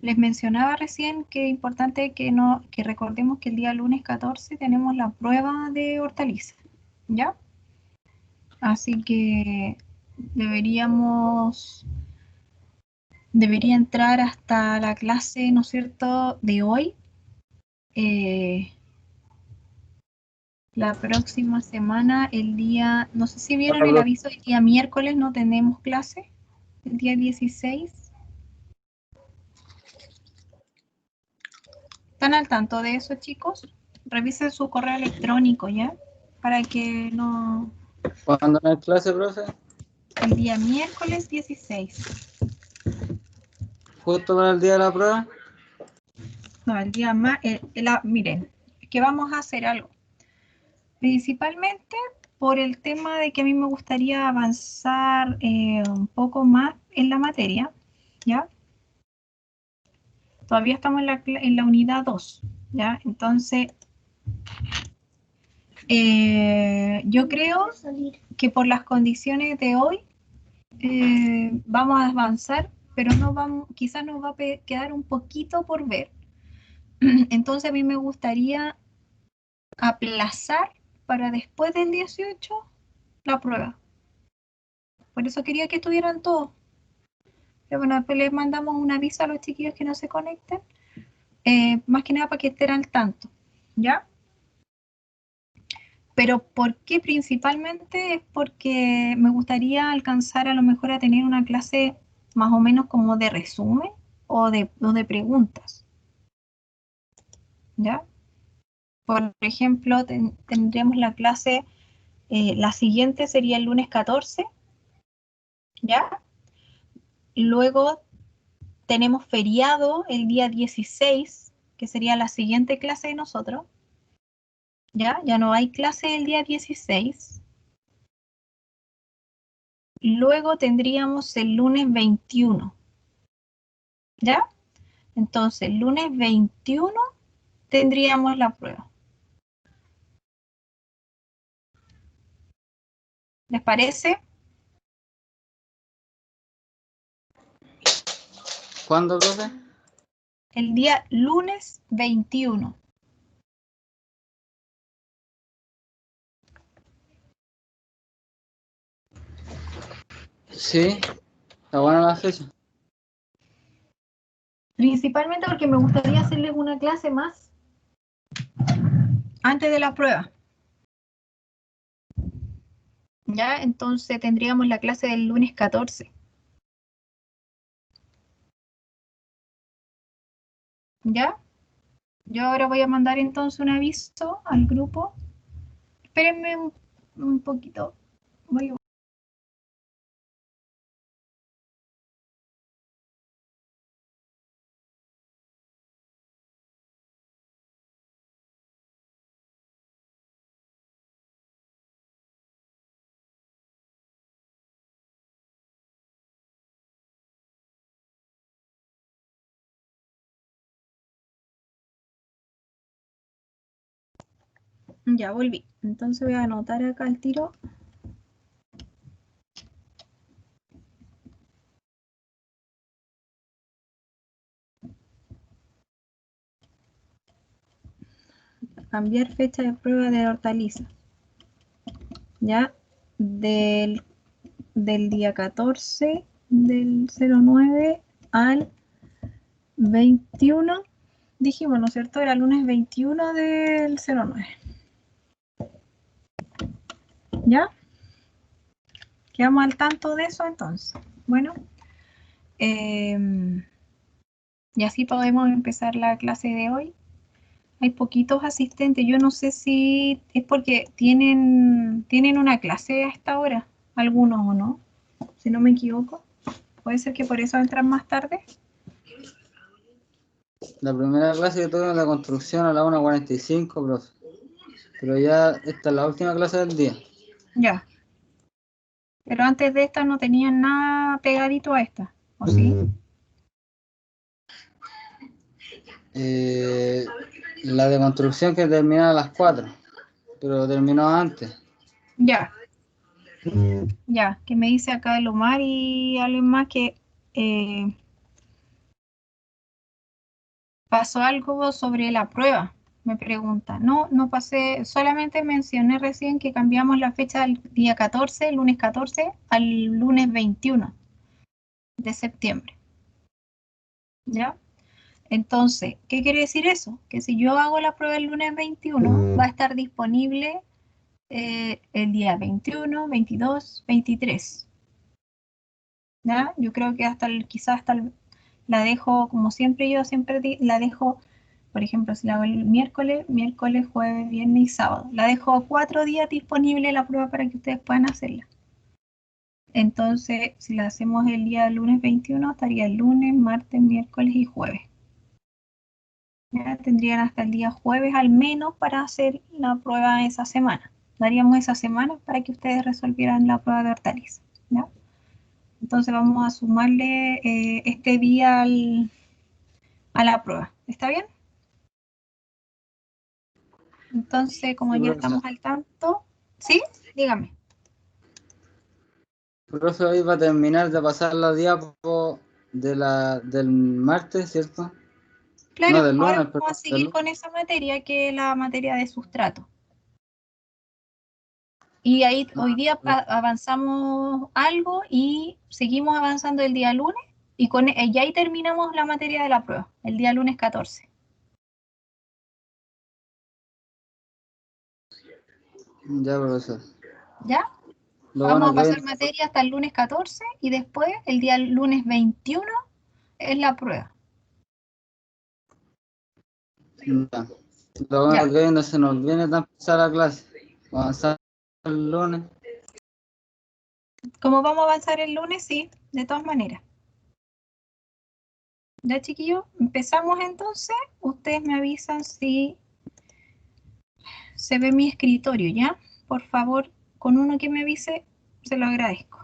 Les mencionaba recién que es importante que recordemos que el día lunes 14 tenemos la prueba de hortalizas, ¿ya? Así que debería entrar hasta la clase, ¿no es cierto?, de hoy. La próxima semana, el día, no sé si vieron Hola, el profe. aviso, el día miércoles no tenemos clase, el día 16. ¿Están al tanto de eso, chicos? Revisen su correo electrónico, ¿ya? Para que no... ¿Cuándo no hay clase, profe? El día miércoles 16. Justo para el día de la prueba. No, el día más... miren, que vamos a hacer algo. Principalmente por el tema de que a mí me gustaría avanzar un poco más en la materia, ¿ya? Todavía estamos en la unidad 2, ¿ya? Entonces, yo creo que por las condiciones de hoy vamos a avanzar, pero no vamos, quizás nos va a quedar un poquito por ver. Entonces, a mí me gustaría aplazar para después del 18 la prueba. Por eso quería que estuvieran todos. Pero bueno, después les mandamos un aviso a los chiquillos que no se conecten, más que nada para que estén al tanto, ¿ya? Pero ¿por qué principalmente? Es porque me gustaría alcanzar a lo mejor a tener una clase más o menos como de resumen o de preguntas, ¿ya? Por ejemplo, tendríamos la clase, la siguiente sería el lunes 14, ¿ya? Luego tenemos feriado el día 16, que sería la siguiente clase de nosotros, ¿ya? Ya no hay clase el día 16. Luego tendríamos el lunes 21, ¿ya? Entonces, el lunes 21 tendríamos la prueba. ¿Les parece? ¿Cuándo, profe? El día lunes 21. Sí, está buena la fecha. Principalmente porque me gustaría hacerles una clase más antes de la prueba. ¿Ya? Entonces tendríamos la clase del lunes 14. ¿Ya? Yo ahora voy a mandar entonces un aviso al grupo. Espérenme un poquito. Voy a... Ya volví. Entonces voy a anotar acá el tiro. Cambiar fecha de prueba de hortaliza. Ya del día 14 del 09 al 21, dijimos, ¿no es cierto? Era lunes 21 del 09. ¿Ya? Quedamos al tanto de eso entonces. Bueno, y así podemos empezar la clase de hoy. Hay poquitos asistentes. Yo no sé si es porque tienen una clase a esta hora, algunos o no, si no me equivoco. Puede ser que por eso entran más tarde. La primera clase que tuve en la construcción a la 1:45, profe. Pero ya esta es la última clase del día. Ya. Pero antes de esta no tenían nada pegadito a esta, ¿o sí? Eh, la de construcción que terminaba a las 4, pero terminó antes. Ya, ya. Que me dice acá el Omar y alguien más que eh, ¿Pasó algo sobre la prueba? Me pregunta. No, no pasé, solamente mencioné recién que cambiamos la fecha del día 14, el lunes 14, al lunes 21 de septiembre. ¿Ya? Entonces, ¿qué quiere decir eso? Que si yo hago la prueba el lunes 21, va a estar disponible el día 21, 22, 23. ¿Ya? Yo creo que quizás la dejo, como siempre yo siempre la dejo, por ejemplo, si la hago el miércoles, jueves, viernes y sábado. La dejo 4 días disponible la prueba para que ustedes puedan hacerla. Entonces, si la hacemos el día lunes 21, estaría el lunes, martes, miércoles y jueves. Ya tendrían hasta el día jueves al menos para hacer la prueba esa semana. Daríamos esa semana para que ustedes resolvieran la prueba de hortaliza. ¿Ya? Entonces vamos a sumarle este día a la prueba. ¿Está bien? Entonces, como Sí, ya profesor. estamos al tanto, ¿sí? Dígame. Profe, hoy va a terminar de pasar la diapo del martes, ¿cierto? No, Claro, del ahora lunes, vamos a perdón, del seguir lunes. con esa materia que es la materia de sustrato. Y ahí hoy día avanzamos algo y seguimos avanzando el día lunes y ya ahí terminamos la materia de la prueba, el día lunes 14. Ya, profesor. ¿Ya? Lo Vamos bueno a que hoy pasar materia hasta el lunes 14 y después el día lunes 21 es la prueba. ya. Lo bueno Ya. que hoy no se nos viene tan pesada la clase. Avanzar el lunes. Como vamos a avanzar el lunes, sí, de todas maneras. Ya, chiquillos, empezamos entonces. Ustedes me avisan si se ve mi escritorio, ¿ya? Por favor, con uno que me avise, se lo agradezco.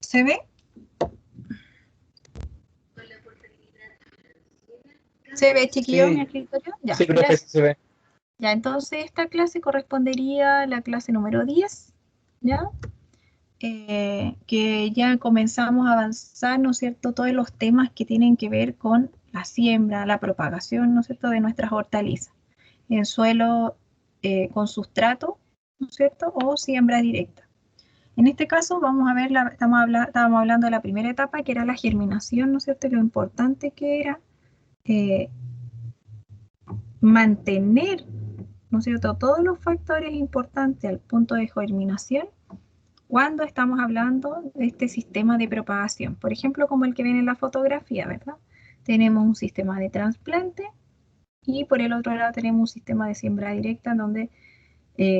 ¿Se ve? ¿Se ve, chiquillos, mi Sí, escritorio? Ya. Sí, profe, sí se ve. Ya, entonces esta clase correspondería a la clase número 10, ¿ya? Que ya comenzamos a avanzar, ¿no es cierto?, todos los temas que tienen que ver con la siembra, la propagación, ¿no es cierto?, de nuestras hortalizas en suelo con sustrato, ¿no es cierto?, o siembra directa. En este caso vamos a ver, estábamos hablando de la primera etapa, que era la germinación, ¿no es cierto?, y lo importante que era mantener, ¿no es cierto?, todos los factores importantes al punto de germinación cuando estamos hablando de este sistema de propagación. Por ejemplo, como el que ven en la fotografía, ¿verdad? Tenemos un sistema de trasplante y por el otro lado tenemos un sistema de siembra directa donde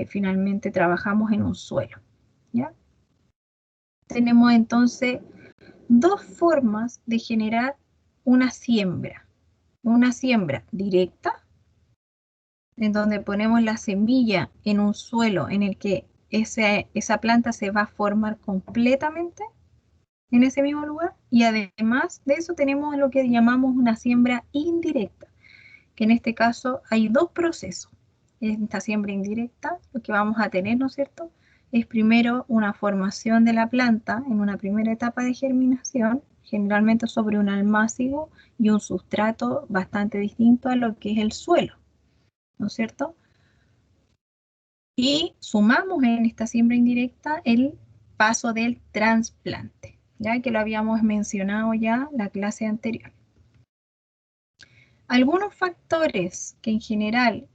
finalmente trabajamos en un suelo, ¿ya? Tenemos entonces dos formas de generar una siembra directa, en donde ponemos la semilla en un suelo en el que esa planta se va a formar completamente en ese mismo lugar, y además de eso tenemos lo que llamamos una siembra indirecta, que en este caso hay dos procesos. En esta siembra indirecta lo que vamos a tener, ¿no es cierto?, es primero una formación de la planta en una primera etapa de germinación, generalmente sobre un almácigo y un sustrato bastante distinto a lo que es el suelo, ¿no es cierto? Y sumamos en esta siembra indirecta el paso del trasplante, ya que lo habíamos mencionado ya la clase anterior. Algunos factores que en general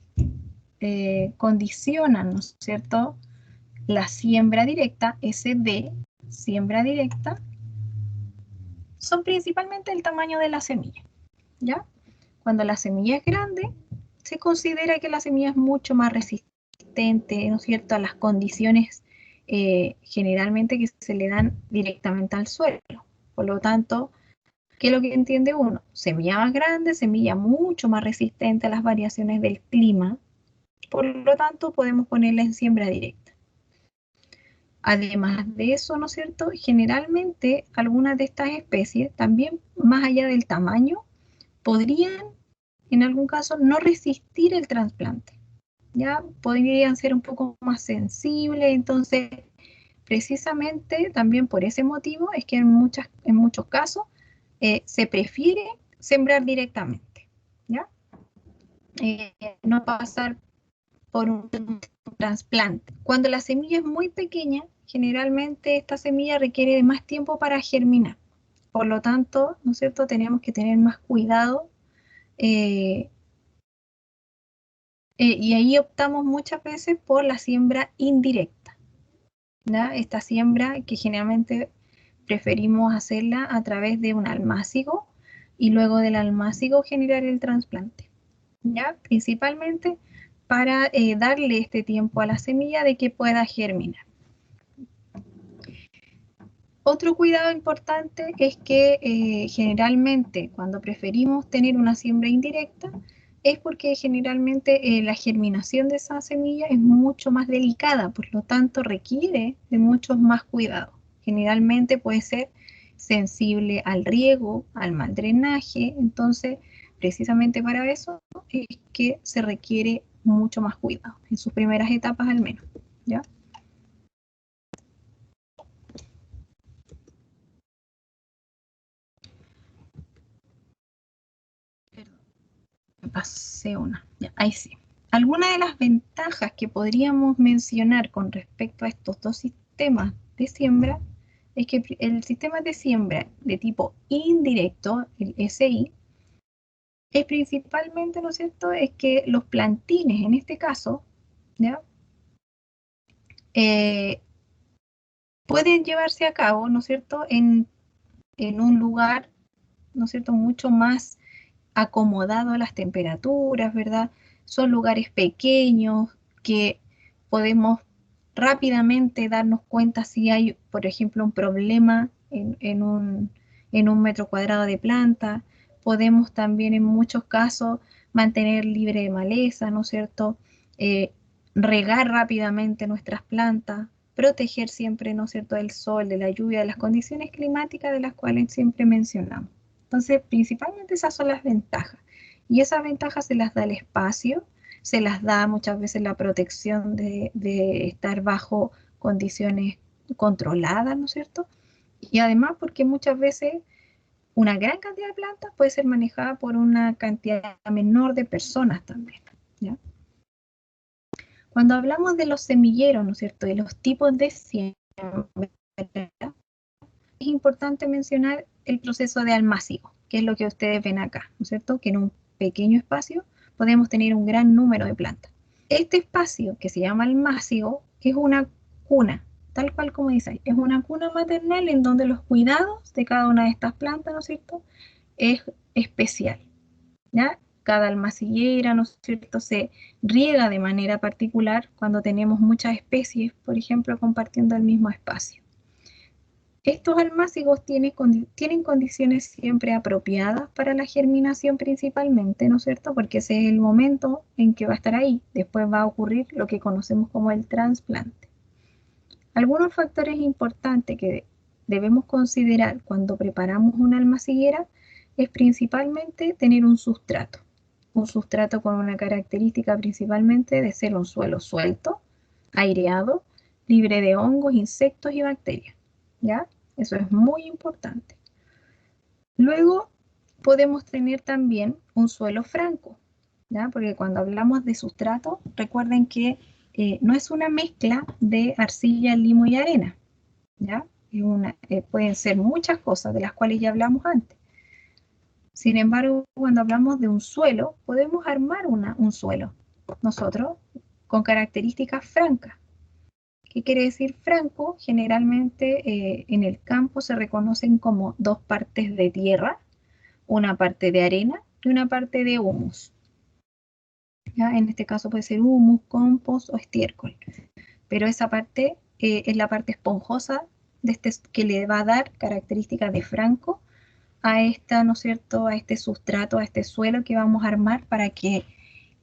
condicionan, ¿no es cierto?, la siembra directa, SD, siembra directa, son principalmente el tamaño de la semilla, ¿ya? Cuando la semilla es grande, se considera que la semilla es mucho más resistente, ¿no es cierto?, a las condiciones generalmente que se le dan directamente al suelo. Por lo tanto, ¿qué es lo que entiende uno? Semilla más grande, semilla mucho más resistente a las variaciones del clima. Por lo tanto, podemos ponerla en siembra directa. Además de eso, ¿no es cierto?, generalmente algunas de estas especies, también más allá del tamaño, podrían en algún caso no resistir el trasplante, ya podrían ser un poco más sensibles. Entonces precisamente también por ese motivo es que en muchos casos se prefiere sembrar directamente, ¿ya? No pasar por un trasplante. Cuando la semilla es muy pequeña, generalmente esta semilla requiere de más tiempo para germinar. Por lo tanto, ¿no es cierto?, tenemos que tener más cuidado y ahí optamos muchas veces por la siembra indirecta, ¿ya? Esta siembra que generalmente preferimos hacerla a través de un almácigo y luego del almácigo generar el trasplante, ¿ya? Principalmente para darle este tiempo a la semilla de que pueda germinar. Otro cuidado importante es que generalmente cuando preferimos tener una siembra indirecta es porque generalmente la germinación de esa semilla es mucho más delicada, por lo tanto requiere de muchos más cuidados. Generalmente puede ser sensible al riego, al mal drenaje, entonces precisamente para eso es que se requiere mucho más cuidado, en sus primeras etapas al menos, ¿ya? Me pasé una, ya, ahí sí. Algunas de las ventajas que podríamos mencionar con respecto a estos dos sistemas de siembra es que el sistema de siembra de tipo indirecto, el SI, es principalmente, ¿no es cierto?, es que los plantines, en este caso, ¿ya? Pueden llevarse a cabo, ¿no es cierto?, en un lugar, ¿no es cierto?, mucho más acomodado a las temperaturas, ¿verdad? Son lugares pequeños que podemos rápidamente darnos cuenta si hay, por ejemplo, un problema en un metro cuadrado de planta. Podemos también en muchos casos mantener libre de maleza, ¿no es cierto? Regar rápidamente nuestras plantas, proteger siempre, ¿no es cierto?, del sol, de la lluvia, de las condiciones climáticas de las cuales siempre mencionamos. Entonces, principalmente esas son las ventajas. Y esas ventajas se las da el espacio, se las da muchas veces la protección de estar bajo condiciones controladas, ¿no es cierto? Y además porque muchas veces una gran cantidad de plantas puede ser manejada por una cantidad menor de personas también, ¿ya? Cuando hablamos de los semilleros, ¿no es cierto?, de los tipos de siembra, es importante mencionar el proceso de almácigo, que es lo que ustedes ven acá, ¿no es cierto?, que en un pequeño espacio podemos tener un gran número de plantas. Este espacio, que se llama almácigo, es una cuna, tal cual como dice ahí, es una cuna maternal en donde los cuidados de cada una de estas plantas, ¿no es cierto?, es especial, ¿ya? Cada almaciguera, ¿no es cierto?, se riega de manera particular cuando tenemos muchas especies, por ejemplo, compartiendo el mismo espacio. Estos almácigos tienen condiciones siempre apropiadas para la germinación principalmente, ¿no es cierto?, porque ese es el momento en que va a estar ahí. Después va a ocurrir lo que conocemos como el trasplante. Algunos factores importantes que debemos considerar cuando preparamos una almaciguera es principalmente tener un sustrato con una característica principalmente de ser un suelo suelto, aireado, libre de hongos, insectos y bacterias, ¿ya? Eso es muy importante. Luego podemos tener también un suelo franco, ¿ya? Porque cuando hablamos de sustrato, recuerden que no es una mezcla de arcilla, limo y arena, ¿ya? Pueden ser muchas cosas de las cuales ya hablamos antes. Sin embargo, cuando hablamos de un suelo, podemos armar un suelo nosotros con características francas. ¿Qué quiere decir franco? Generalmente en el campo se reconocen como dos partes de tierra, una parte de arena y una parte de humus. ¿Ya? En este caso puede ser humus, compost o estiércol. Pero esa parte es la parte esponjosa que le va a dar características de franco a esta, ¿no es cierto?, a este sustrato, a este suelo que vamos a armar para que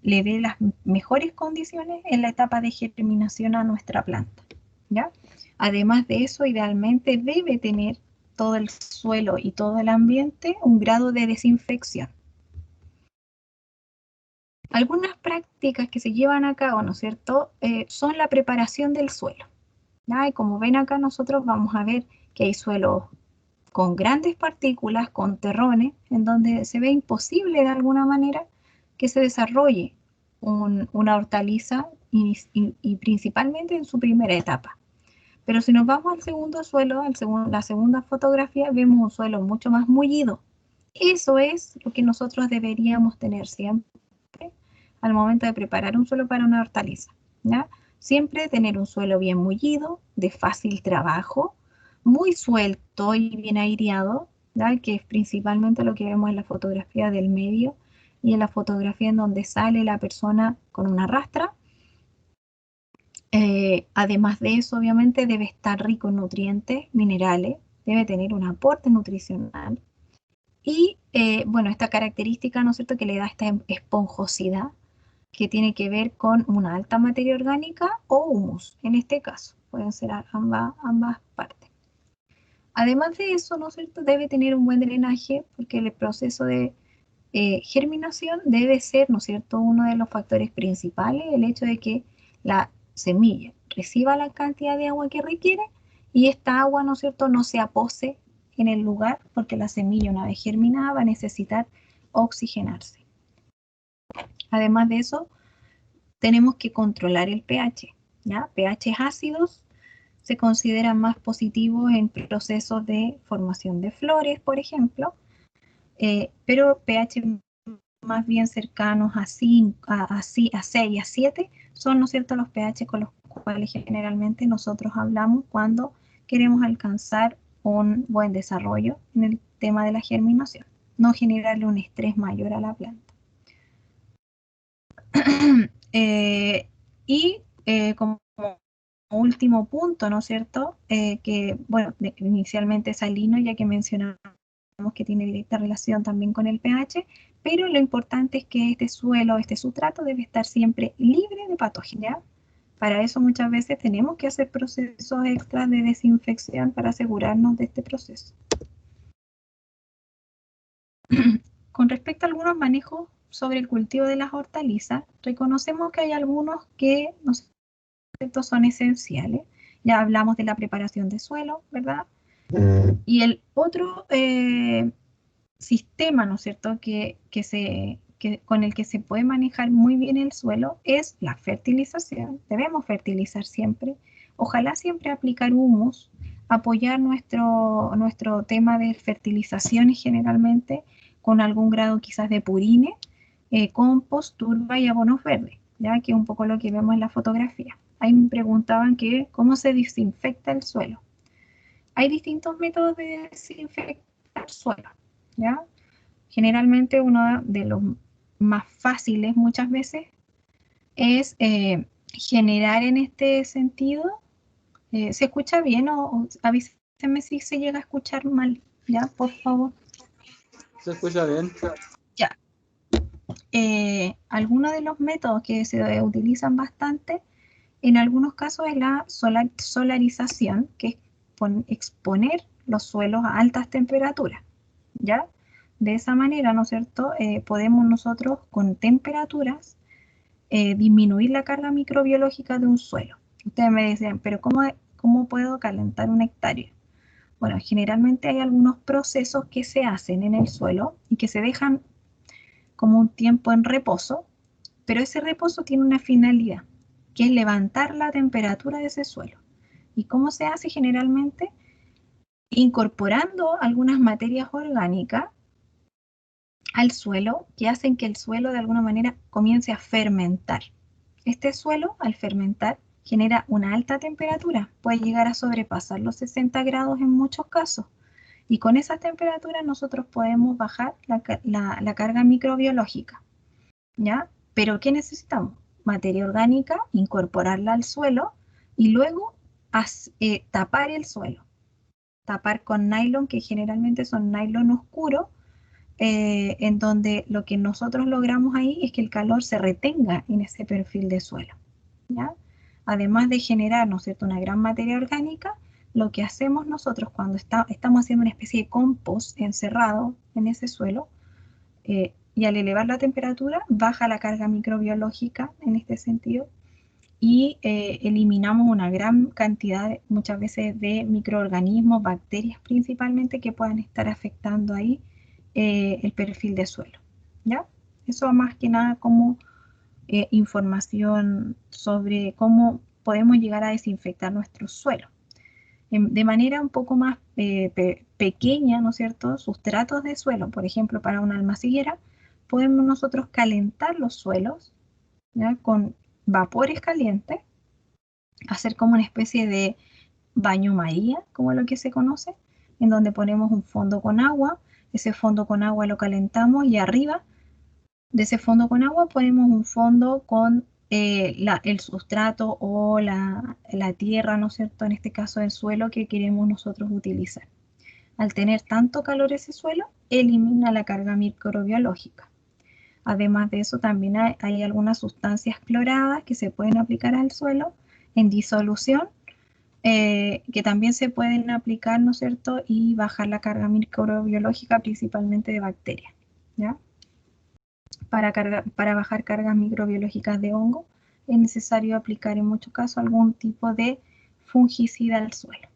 le dé las mejores condiciones en la etapa de germinación a nuestra planta, ¿ya? Además de eso, idealmente debe tener todo el suelo y todo el ambiente un grado de desinfección. Algunas prácticas que se llevan a cabo, ¿no es cierto?, son la preparación del suelo, ¿ya? Y como ven acá nosotros vamos a ver que hay suelos con grandes partículas, con terrones, en donde se ve imposible de alguna manera que se desarrolle una hortaliza y principalmente en su primera etapa. Pero si nos vamos al segundo suelo, la segunda fotografía, vemos un suelo mucho más mullido. Eso es lo que nosotros deberíamos tener siempre al momento de preparar un suelo para una hortaliza, ¿ya? Siempre tener un suelo bien mullido, de fácil trabajo, muy suelto y bien aireado, ¿ya? Que es principalmente lo que vemos en la fotografía del medio y en la fotografía en donde sale la persona con una rastra. Además de eso, obviamente, debe estar rico en nutrientes, minerales, debe tener un aporte nutricional. Y, bueno, esta característica, ¿no es cierto?, que le da esta esponjosidad, que tiene que ver con una alta materia orgánica o humus, en este caso. Pueden ser ambas partes. Además de eso, ¿no es cierto?, debe tener un buen drenaje, porque el proceso de germinación debe ser, ¿no es cierto?, uno de los factores principales, el hecho de que la semilla reciba la cantidad de agua que requiere y esta agua, ¿no es cierto?, no se apose en el lugar, porque la semilla, una vez germinada, va a necesitar oxigenarse. Además de eso, tenemos que controlar el pH, ¿ya? pH ácidos se consideran más positivos en procesos de formación de flores, por ejemplo, pero pH más bien cercanos a 5, a 6, a 7, son, ¿no es cierto?, los pH con los cuales generalmente nosotros hablamos cuando queremos alcanzar un buen desarrollo en el tema de la germinación, no generarle un estrés mayor a la planta. Como último punto, ¿no es cierto?, que, bueno, inicialmente salino, ya que mencionamos que tiene esta relación también con el pH, pero lo importante es que este suelo, este sustrato debe estar siempre libre de patógenos, ¿ya? Para eso muchas veces tenemos que hacer procesos extras de desinfección para asegurarnos de este proceso. Con respecto a algunos manejos sobre el cultivo de las hortalizas, reconocemos que hay algunos que no son esenciales. Ya hablamos de la preparación de suelo, ¿verdad? Y el otro sistema, ¿no es cierto?, con el que se puede manejar muy bien el suelo es la fertilización. Debemos fertilizar siempre. Ojalá siempre aplicar humus, apoyar nuestro tema de fertilizaciones generalmente con algún grado quizás de purine, compost, turba y abonos verdes, ya que es un poco lo que vemos en la fotografía. Ahí me preguntaban que cómo se desinfecta el suelo. Hay distintos métodos de desinfectar el suelo, ¿ya? Generalmente uno de los más fáciles muchas veces es generar en este sentido. ¿Se escucha bien o avísenme si se llega a escuchar mal? ¿Ya? Por favor. ¿Se escucha bien? Ya. Algunos de los métodos que se utilizan bastante en algunos casos es la solarización, que es exponer los suelos a altas temperaturas, ¿ya? De esa manera, ¿no es cierto?, podemos nosotros con temperaturas disminuir la carga microbiológica de un suelo. Ustedes me dicen, pero ¿cómo puedo calentar una hectárea? Bueno, generalmente hay algunos procesos que se hacen en el suelo y que se dejan como un tiempo en reposo, pero ese reposo tiene una finalidad, que es levantar la temperatura de ese suelo. ¿Y cómo se hace generalmente? Incorporando algunas materias orgánicas al suelo que hacen que el suelo de alguna manera comience a fermentar. Este suelo, al fermentar, genera una alta temperatura, puede llegar a sobrepasar los 60 grados en muchos casos. Y con esa temperatura nosotros podemos bajar la carga microbiológica, ¿ya? Pero ¿qué necesitamos? Materia orgánica, incorporarla al suelo y luego tapar el suelo. Tapar con nylon, que generalmente son nylon oscuro, en donde lo que nosotros logramos ahí es que el calor se retenga en ese perfil de suelo, ¿ya? Además de generar, ¿no es cierto?, una gran materia orgánica, lo que hacemos nosotros cuando estamos haciendo una especie de compost encerrado en ese suelo, y al elevar la temperatura baja la carga microbiológica en este sentido, y eliminamos una gran cantidad, muchas veces, de microorganismos, bacterias principalmente, que puedan estar afectando ahí el perfil de suelo, ¿ya? Eso más que nada como información sobre cómo podemos llegar a desinfectar nuestros suelos. De manera un poco más pequeña, ¿no es cierto? Sustratos de suelo, por ejemplo, para una almaciguera, podemos nosotros calentar los suelos, ¿ya? Con vapores calientes, hacer como una especie de baño María, como lo que se conoce, en donde ponemos un fondo con agua, ese fondo con agua lo calentamos y arriba de ese fondo con agua ponemos un fondo con el sustrato o la tierra, ¿no es cierto? En este caso el suelo que queremos nosotros utilizar. Al tener tanto calor ese suelo, elimina la carga microbiológica. Además de eso, también hay algunas sustancias cloradas que se pueden aplicar al suelo en disolución, que también se pueden aplicar, ¿no es cierto? Y bajar la carga microbiológica, principalmente de bacterias, ¿ya? Para bajar cargas microbiológicas de hongo, es necesario aplicar en muchos casos algún tipo de fungicida al suelo.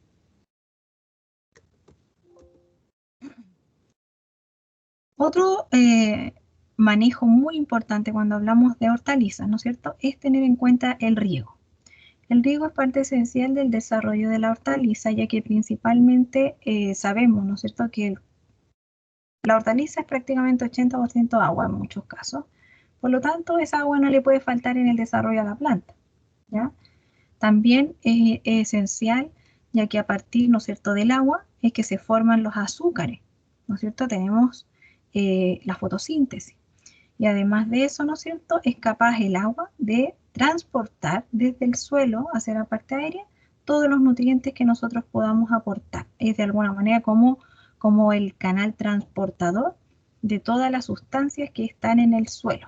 Otro manejo muy importante cuando hablamos de hortalizas, ¿no es cierto?, es tener en cuenta el riego. El riego es parte esencial del desarrollo de la hortaliza, ya que principalmente sabemos, ¿no es cierto?, que la hortaliza es prácticamente 80% agua en muchos casos. Por lo tanto, esa agua no le puede faltar en el desarrollo de la planta, ¿ya? También es esencial, ya que a partir, ¿no es cierto?, del agua es que se forman los azúcares, ¿no es cierto? Tenemos la fotosíntesis. Y además de eso, ¿no es cierto?, es capaz el agua de transportar desde el suelo hacia la parte aérea todos los nutrientes que nosotros podamos aportar. Es de alguna manera como el canal transportador de todas las sustancias que están en el suelo.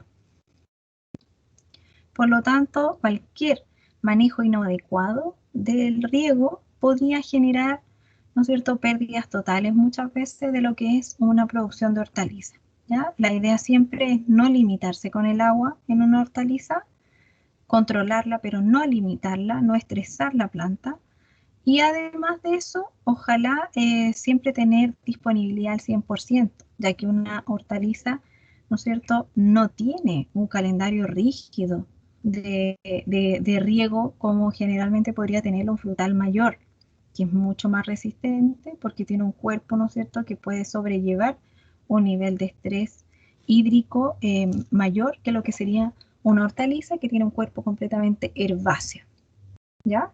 Por lo tanto, cualquier manejo inadecuado del riego podría generar, ¿no es cierto?, pérdidas totales muchas veces de lo que es una producción de hortaliza, ¿ya? La idea siempre es no limitarse con el agua en una hortaliza, controlarla pero no limitarla, no estresar la planta. Y además de eso, ojalá siempre tener disponibilidad al 100%, ya que una hortaliza, ¿no es cierto?, no tiene un calendario rígido de riego como generalmente podría tener un frutal mayor, que es mucho más resistente porque tiene un cuerpo, ¿no es cierto?, que puede sobrellevar un nivel de estrés hídrico mayor que lo que sería una hortaliza que tiene un cuerpo completamente herbáceo, ¿ya?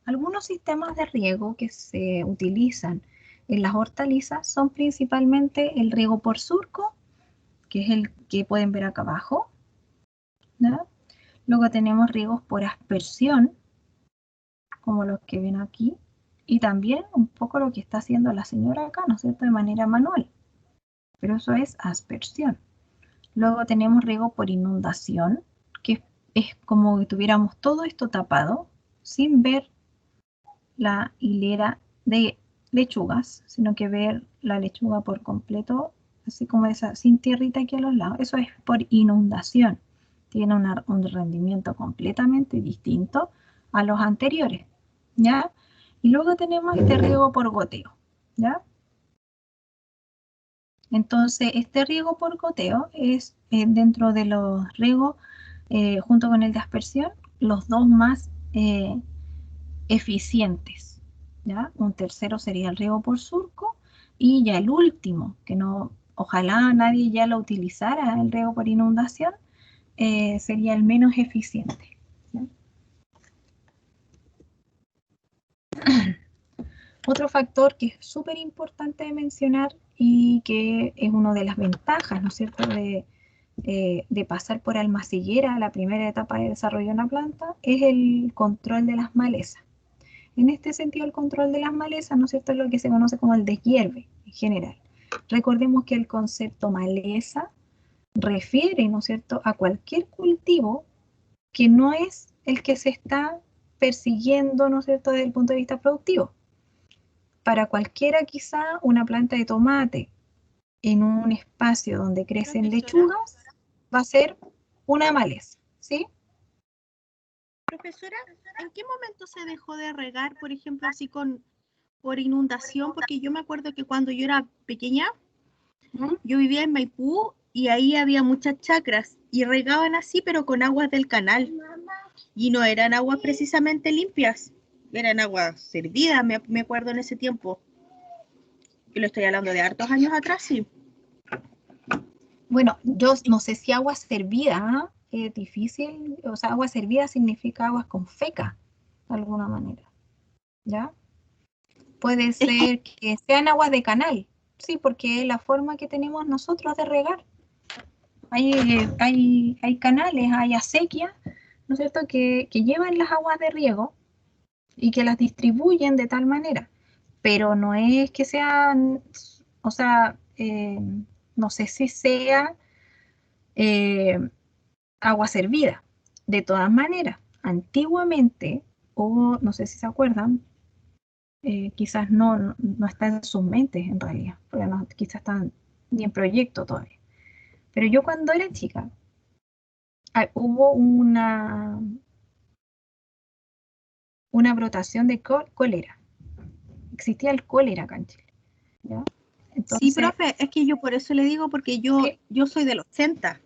Algunos sistemas de riego que se utilizan en las hortalizas son principalmente el riego por surco, que es el que pueden ver acá abajo, ¿no? Luego tenemos riegos por aspersión, como los que ven aquí, y también un poco lo que está haciendo la señora acá, ¿no es cierto?, de manera manual, pero eso es aspersión. Luego tenemos riego por inundación, que es como que tuviéramos todo esto tapado, sin ver la hilera de lechugas, sino que ver la lechuga por completo, así como esa, sin tierrita aquí a los lados. Eso es por inundación. Tiene un rendimiento completamente distinto a los anteriores, ¿ya? Y luego tenemos este riego por goteo, ¿ya? Entonces, este riego por goteo es dentro de los riegos, junto con el de aspersión, los dos más eficientes, ¿ya? Un tercero sería el riego por surco y ya el último, que no, ojalá nadie ya lo utilizara, el riego por inundación, sería el menos eficiente, ¿ya? Otro factor que es súper importante de mencionar y que es una de las ventajas, ¿no es cierto?, de pasar por almaciguera, la primera etapa de desarrollo de una planta, es el control de las malezas. En este sentido, el control de las malezas, ¿no es cierto?, es lo que se conoce como el deshierve en general. Recordemos que el concepto maleza refiere, ¿no es cierto?, a cualquier cultivo que no es el que se está persiguiendo, ¿no es cierto?, desde el punto de vista productivo. para cualquiera quizá una planta de tomate en un espacio donde crecen lechugas va a ser una maleza, ¿sí? Profesora, ¿en qué momento se dejó de regar, por ejemplo, así por inundación? Porque yo me acuerdo que cuando yo era pequeña, yo vivía en Maipú y ahí había muchas chacras y regaban así, pero con aguas del canal. Y no eran aguas precisamente limpias, eran aguas servidas, me acuerdo en ese tiempo. Yo lo estoy hablando de hartos años atrás, sí. Bueno, yo no sé si agua servida, es difícil, o sea, agua servida significa aguas con feca, de alguna manera, ¿ya? Puede ser que sean aguas de canal, sí, porque es la forma que tenemos nosotros de regar. Hay canales, hay acequias, ¿no es cierto?, que llevan las aguas de riego y que las distribuyen de tal manera, pero no es que sean, o sea, no sé si sea agua servida. De todas maneras, antiguamente, o no sé si se acuerdan, quizás no está en sus mentes en realidad, porque quizás están ni en proyecto todavía. Pero yo cuando era chica, hubo una brotación de cólera. Existía el cólera acá en Chile, ¿ya? Entonces, sí, profe, es que yo por eso le digo, porque yo soy del 80,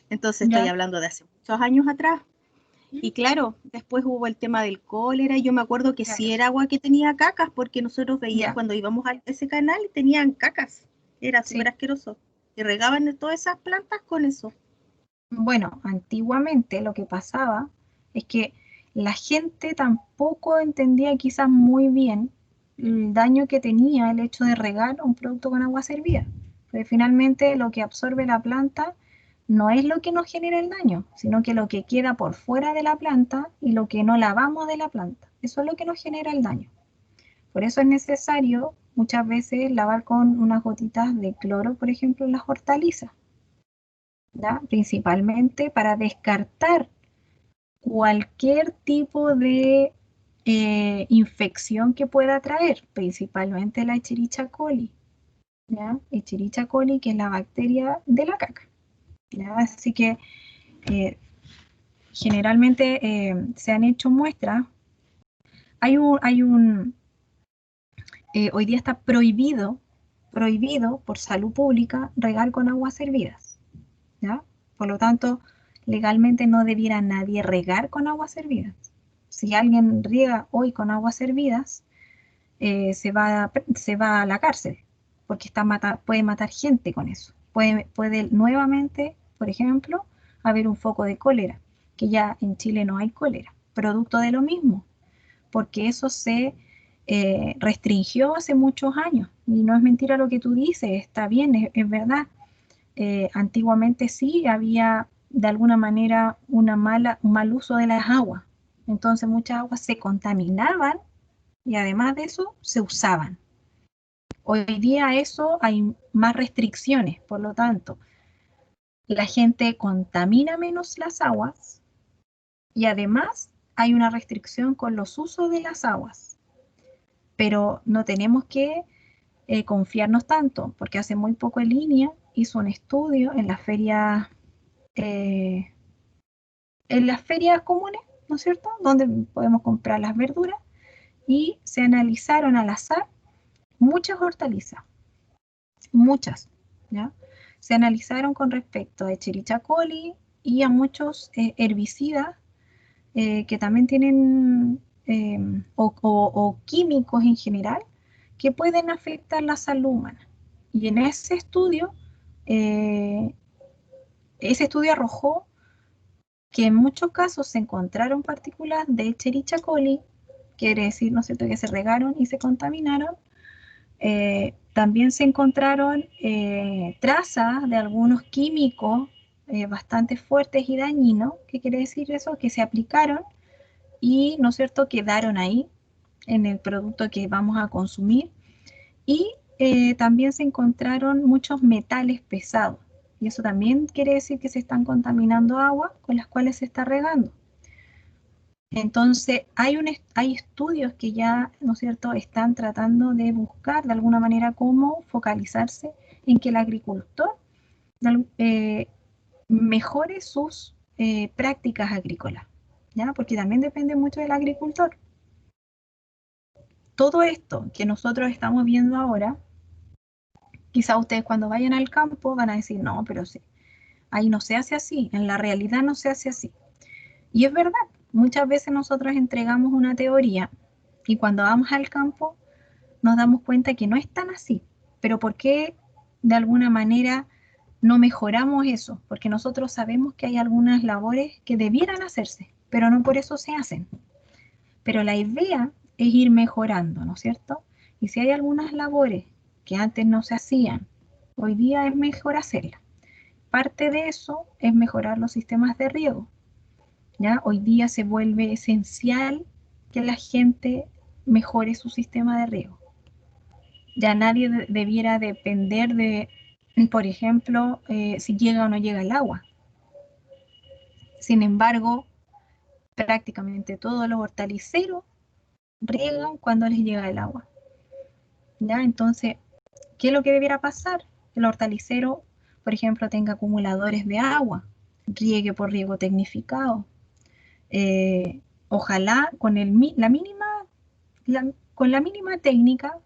entonces estoy ¿ya? hablando de hace muchos años atrás. Y claro, después hubo el tema del cólera, y yo me acuerdo que Claro. sí era agua que tenía cacas, porque nosotros veíamos Ya, cuando íbamos a ese canal, tenían cacas, era súper sí. asqueroso. Y regaban todas esas plantas con eso. Bueno, antiguamente lo que pasaba es que la gente tampoco entendía quizás muy bien el daño que tenía el hecho de regar un producto con agua servida. Porque finalmente lo que absorbe la planta no es lo que nos genera el daño, sino que lo que queda por fuera de la planta y lo que no lavamos de la planta. Eso es lo que nos genera el daño. Por eso es necesario muchas veces lavar con unas gotitas de cloro, por ejemplo, en las hortalizas, ¿ya? Principalmente para descartar cualquier tipo de infección que pueda traer, principalmente la Escherichia coli, ¿ya? Escherichia coli, que es la bacteria de la caca, ¿ya? Así que generalmente se han hecho muestras. Hoy día está prohibido por salud pública regar con aguas servidas, ¿ya? Por lo tanto, legalmente no debiera nadie regar con aguas servidas. Si alguien riega hoy con aguas servidas, se va a la cárcel, porque puede matar gente con eso. Puede nuevamente, por ejemplo, haber un foco de cólera, que ya en Chile no hay cólera, producto de lo mismo, porque eso se restringió hace muchos años. Y no es mentira lo que tú dices, está bien, es verdad. Antiguamente sí había de alguna manera un mal uso de las aguas. Entonces muchas aguas se contaminaban y además de eso se usaban. Hoy día eso hay más restricciones, por lo tanto, la gente contamina menos las aguas y además hay una restricción con los usos de las aguas. Pero no tenemos que confiarnos tanto, porque hace muy poco en línea hizo un estudio eh, en las ferias comunes, ¿no es cierto?, donde podemos comprar las verduras, y se analizaron al azar muchas hortalizas, muchas, ¿ya? Se analizaron con respecto a Escherichia coli y a muchos herbicidas que también tienen, o químicos en general, que pueden afectar la salud humana. Y en eh, ese estudio arrojó que en muchos casos se encontraron partículas de Escherichia coli, quiere decir, ¿no es cierto?, que se regaron y se contaminaron. También se encontraron trazas de algunos químicos bastante fuertes y dañinos. ¿Qué quiere decir eso? Que se aplicaron y, ¿no es cierto?, quedaron ahí en el producto que vamos a consumir. Y también se encontraron muchos metales pesados. Y eso también quiere decir que se están contaminando agua con las cuales se está regando. Entonces, hay estudios que ya, ¿no es cierto?, están tratando de buscar de alguna manera cómo focalizarse en que el agricultor mejore sus prácticas agrícolas, ¿ya? Porque también depende mucho del agricultor. Todo esto que nosotros estamos viendo ahora, quizá ustedes cuando vayan al campo van a decir, no, pero sí, ahí no se hace así, en la realidad no se hace así. Y es verdad, muchas veces nosotros entregamos una teoría y cuando vamos al campo nos damos cuenta que no es tan así. Pero ¿por qué de alguna manera no mejoramos eso? Porque nosotros sabemos que hay algunas labores que debieran hacerse, pero no por eso se hacen. Pero la idea es ir mejorando, ¿no es cierto? Y si hay algunas labores que antes no se hacían, hoy día es mejor hacerlas. Parte de eso es mejorar los sistemas de riego. ¿Ya? Hoy día se vuelve esencial que la gente mejore su sistema de riego. Ya nadie debiera depender de, por ejemplo, si llega o no llega el agua. Sin embargo, prácticamente todos los hortaliceros riegan cuando les llega el agua. ¿Ya? Entonces, ¿qué es lo que debiera pasar? El hortalicero, por ejemplo, tenga acumuladores de agua, riegue por riego tecnificado. Ojalá con con la mínima técnica,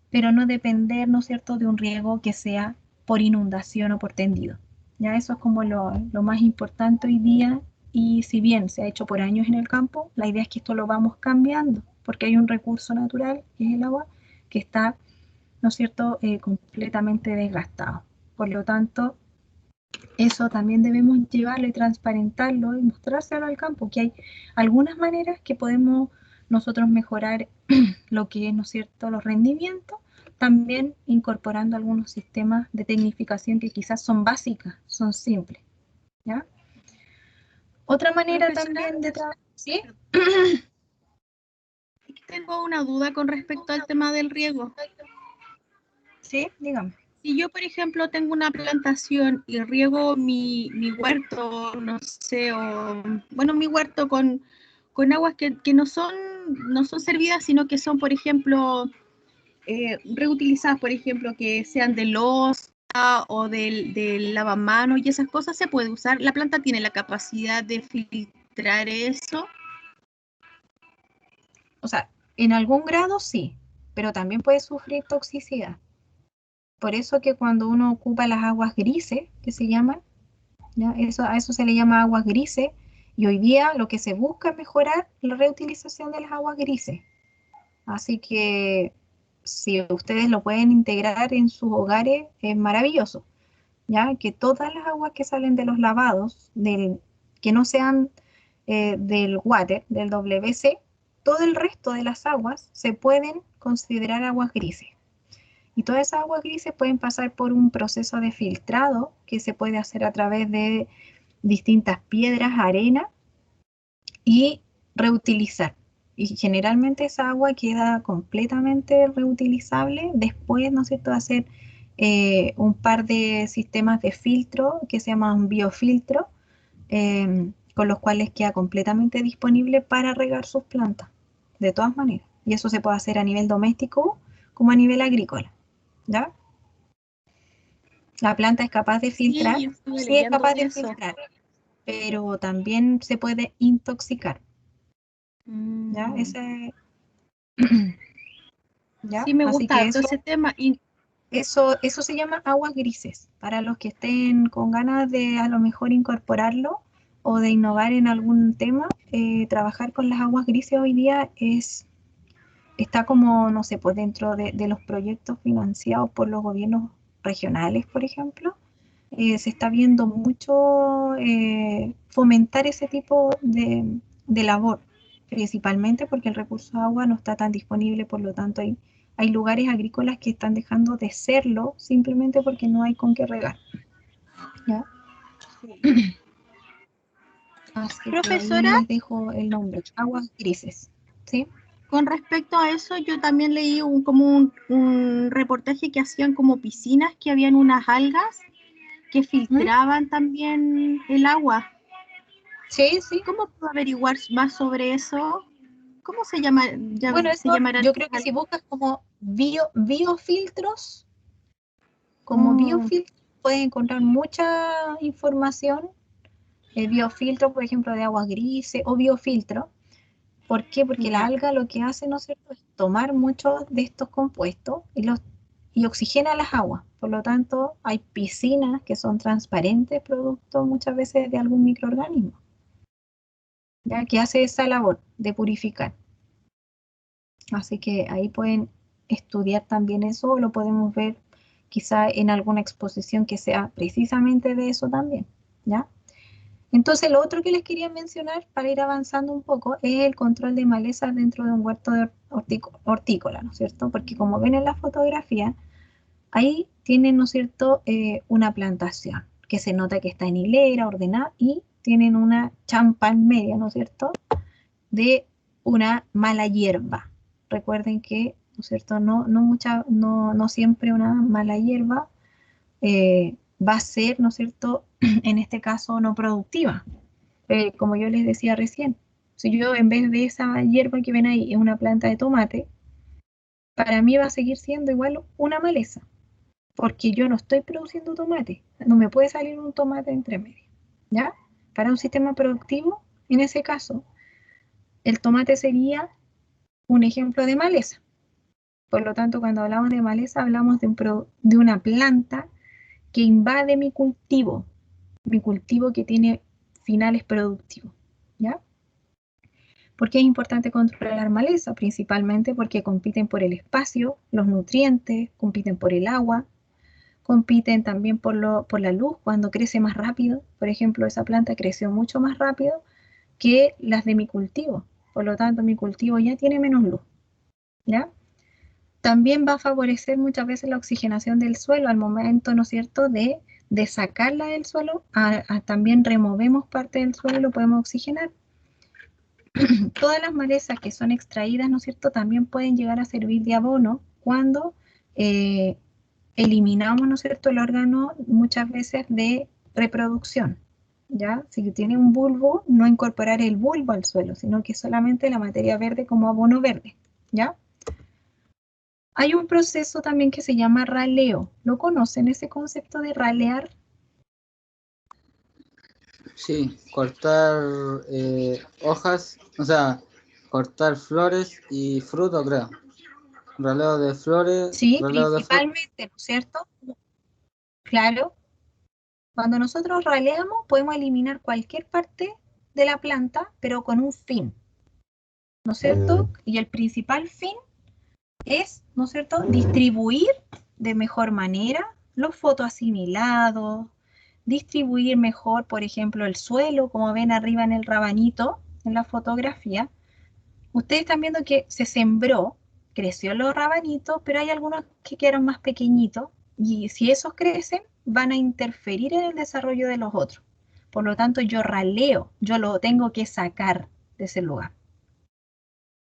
pero no depender, ¿no es cierto?, de un riego que sea por inundación o por tendido. Ya eso es como lo más importante hoy día, y si bien se ha hecho por años en el campo, la idea es que esto lo vamos cambiando, porque hay un recurso natural, que es el agua, que está, ¿no es cierto?, completamente desgastado. Por lo tanto, eso también debemos llevarlo y transparentarlo y mostrárselo al campo, que hay algunas maneras que podemos nosotros mejorar lo que es, ¿no es cierto?, los rendimientos, también incorporando algunos sistemas de tecnificación que quizás son básicas, son simples, ¿ya? Otra manera también de trabajar, ¿sí? Tengo una duda con respecto al tema del riego. Sí, dígame. Si yo, por ejemplo, tengo una plantación y riego mi huerto, no sé, mi huerto con aguas que no son servidas, sino que son, por ejemplo, reutilizadas, por ejemplo, que sean de loza o del lavamanos y esas cosas, se puede usar. La planta tiene la capacidad de filtrar eso. O sea, en algún grado sí, pero también puede sufrir toxicidad. Por eso que cuando uno ocupa las aguas grises, que se llaman, ¿ya? A eso se le llama aguas grises, y hoy día lo que se busca es mejorar la reutilización de las aguas grises. Así que si ustedes lo pueden integrar en sus hogares, es maravilloso, ¿ya? Que todas las aguas que salen de los lavados, que no sean del water, del WC, todo el resto de las aguas se pueden considerar aguas grises. Y todas esas aguas grises pueden pasar por un proceso de filtrado que se puede hacer a través de distintas piedras, arena, y reutilizar. Y generalmente esa agua queda completamente reutilizable después, ¿no es cierto?, de hacer un par de sistemas de filtro que se llaman biofiltro, con los cuales queda completamente disponible para regar sus plantas, de todas maneras. Y eso se puede hacer a nivel doméstico como a nivel agrícola, ¿ya? La planta es capaz de filtrar, sí es capaz de filtrar, pero también se puede intoxicar. ¿Ya? ¿Ya? Sí, me Así gusta que ese tema. eso se llama aguas grises. Para los que estén con ganas de a lo mejor incorporarlo o de innovar en algún tema, trabajar con las aguas grises hoy día está como, no sé, pues dentro de los proyectos financiados por los gobiernos regionales, por ejemplo. Se está viendo mucho fomentar ese tipo de labor, principalmente porque el recurso de agua no está tan disponible, por lo tanto hay lugares agrícolas que están dejando de serlo simplemente porque no hay con qué regar. ¿Ya? Sí. Así Profesora, que ahí les dejo el nombre, aguas grises. ¿Sí? con respecto a eso, yo también leí un reportaje que hacían como piscinas, que habían unas algas que filtraban también el agua. Sí, sí. ¿Cómo puedo averiguar más sobre eso? ¿Cómo se llama? Bueno, ¿Se eso, llamará? yo creo que si buscas como biofiltros, como biofiltros, puedes encontrar mucha información. Biofiltro, por ejemplo, de aguas grises o biofiltro. ¿Por qué? Porque la Ya. alga lo que hace, ¿no es cierto?, es tomar muchos de estos compuestos y oxigena las aguas. Por lo tanto, hay piscinas que son transparentes, producto muchas veces de algún microorganismo, ya que hace esa labor de purificar. Así que ahí pueden estudiar también eso, o lo podemos ver quizá en alguna exposición que sea precisamente de eso también, ¿ya? Entonces, lo otro que les quería mencionar para ir avanzando un poco es el control de malezas dentro de un huerto de hortícola, ¿no es cierto? Porque como ven en la fotografía, ahí tienen, ¿no es cierto?, una plantación que se nota que está en hilera, ordenada, y tienen una champa en medio, ¿no es cierto?, de una mala hierba. Recuerden que, ¿no es cierto?, no siempre una mala hierba va a ser, ¿no es cierto?, en este caso no productiva. Como yo les decía recién, si yo en vez de esa hierba que ven ahí es una planta de tomate, para mí va a seguir siendo igual una maleza, porque yo no estoy produciendo tomate, no me puede salir un tomate entre medio, ¿ya? Para un sistema productivo, en ese caso, el tomate sería un ejemplo de maleza. Por lo tanto, cuando hablamos de maleza, hablamos de una planta que invade mi cultivo que tiene finales productivos, ¿ya? ¿Por qué es importante controlar maleza? Principalmente porque compiten por el espacio, los nutrientes, compiten por el agua, compiten también por la luz cuando crece más rápido. Por ejemplo, esa planta creció mucho más rápido que las de mi cultivo. Por lo tanto, mi cultivo ya tiene menos luz, ¿ya? También va a favorecer muchas veces la oxigenación del suelo al momento, ¿no es cierto?, de sacarla del suelo. También removemos parte del suelo y lo podemos oxigenar. Todas las malezas que son extraídas, ¿no es cierto?, también pueden llegar a servir de abono cuando eliminamos, ¿no es cierto?, el órgano muchas veces de reproducción, ¿ya? Si tiene un bulbo, no incorporar el bulbo al suelo, sino que solamente la materia verde como abono verde, ¿ya? Hay un proceso también que se llama raleo. ¿Lo conocen ese concepto de ralear? Sí, cortar hojas, o sea, cortar flores y frutos, creo. Raleo de flores, Sí, raleo de frutos. principalmente, ¿no es cierto? Claro. Cuando nosotros raleamos, podemos eliminar cualquier parte de la planta, pero con un fin, ¿no es cierto? Y el principal fin es, ¿no es cierto?, distribuir de mejor manera los fotoasimilados, distribuir mejor, por ejemplo, el suelo, como ven arriba en el rabanito, en la fotografía. Ustedes están viendo que se sembró, creció los rabanitos, pero hay algunos que quedaron más pequeñitos, y si esos crecen, van a interferir en el desarrollo de los otros. Por lo tanto, yo raleo, yo lo tengo que sacar de ese lugar,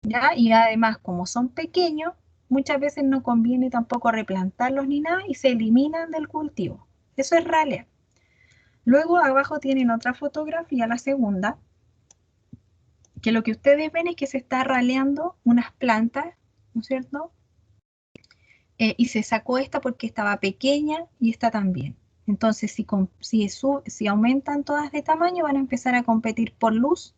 ¿ya? Y además, como son pequeños, muchas veces no conviene tampoco replantarlos ni nada y se eliminan del cultivo. Eso es ralear. Luego abajo tienen otra fotografía, la segunda, que lo que ustedes ven es que se está raleando unas plantas, ¿no es cierto? Y se sacó esta porque estaba pequeña y esta también. Entonces, si aumentan todas de tamaño, van a empezar a competir por luz